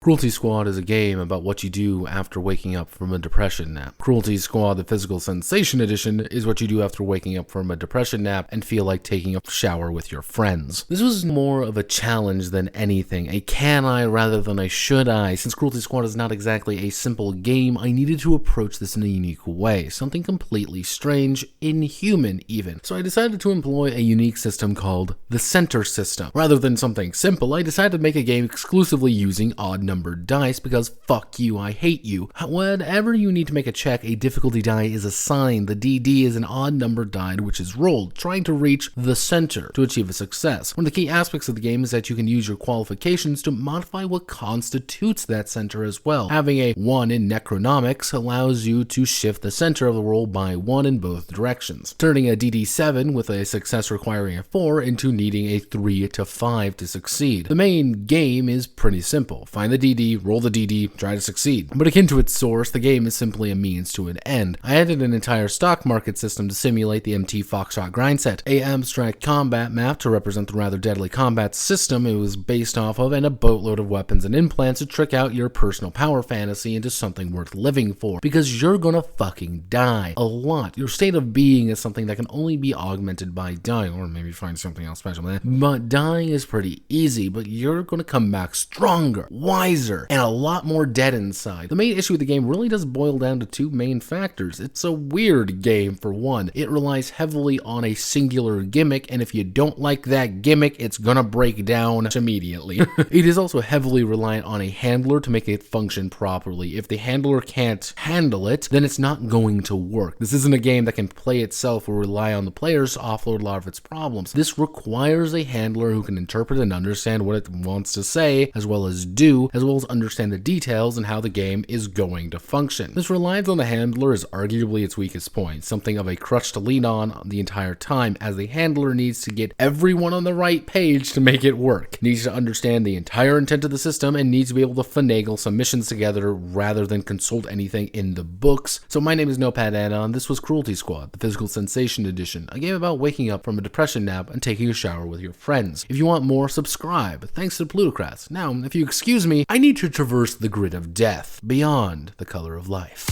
Cruelty Squad is a game about what you do after waking up from a depression nap. Cruelty Squad, the Physical Sensation Edition, is what you do after waking up from a depression nap and feel like taking a shower with your friends. This was more of a challenge than anything, a can I rather than a should I. Since Cruelty Squad is not exactly a simple game, I needed to approach this in a unique way, something completely strange, inhuman even. So I decided to employ a unique system called the center system. Rather than something simple, I decided to make a game exclusively using odd numbered dice because fuck you, I hate you. Whenever you need to make a check, a difficulty die is assigned. The DD is an odd numbered die which is rolled, trying to reach the center to achieve a success. One of the key aspects of the game is that you can use your qualifications to modify what constitutes that center as well. Having a 1 in Necronomics allows you to shift the center of the roll by 1 in both directions, turning a DD7 with a success requiring a 4 into needing a 3 to 5 to succeed. The main game is pretty simple. Find the DD, roll the DD, try to succeed. But akin to its source, the game is simply a means to an end. I added an entire stock market system to simulate the MT Foxtrot grind set, a abstract combat map to represent the rather deadly combat system it was based off of, and a boatload of weapons and implants to trick out your personal power fantasy into something worth living for, because you're gonna fucking die. A lot. Your state of being is something that can only be augmented by dying, or maybe find something else special. But dying is pretty easy, but you're gonna come back stronger, wiser, and a lot more dead inside. The main issue with the game really does boil down to two main factors. It's a weird game, for one. It relies heavily on a singular gimmick, and if you don't like that gimmick, it's gonna break down immediately. It is also heavily reliant on a handler to make it function properly. If the handler can't handle it, then it's not going to work. This isn't a game that can play itself or rely on the players to offload a lot of its problems. This requires a handler who can interpret and understand what it wants to say, as well as do, as well as understand the details and how the game is going to function. This reliance on the handler is arguably its weakest point, something of a crutch to lean on the entire time, as the handler needs to get everyone on the right page to make it work. Needs to understand the entire intent of the system and needs to be able to finagle some missions together rather than consult anything in the books. So my name is Notepad Anon. This was Cruelty Squad, the Physical Sensation Edition, a game about waking up from a depression nap and taking a shower with your friends. If you want more, subscribe. Thanks to the Plutocrats. Now, if you excuse me, I need to traverse the grid of death beyond the color of life.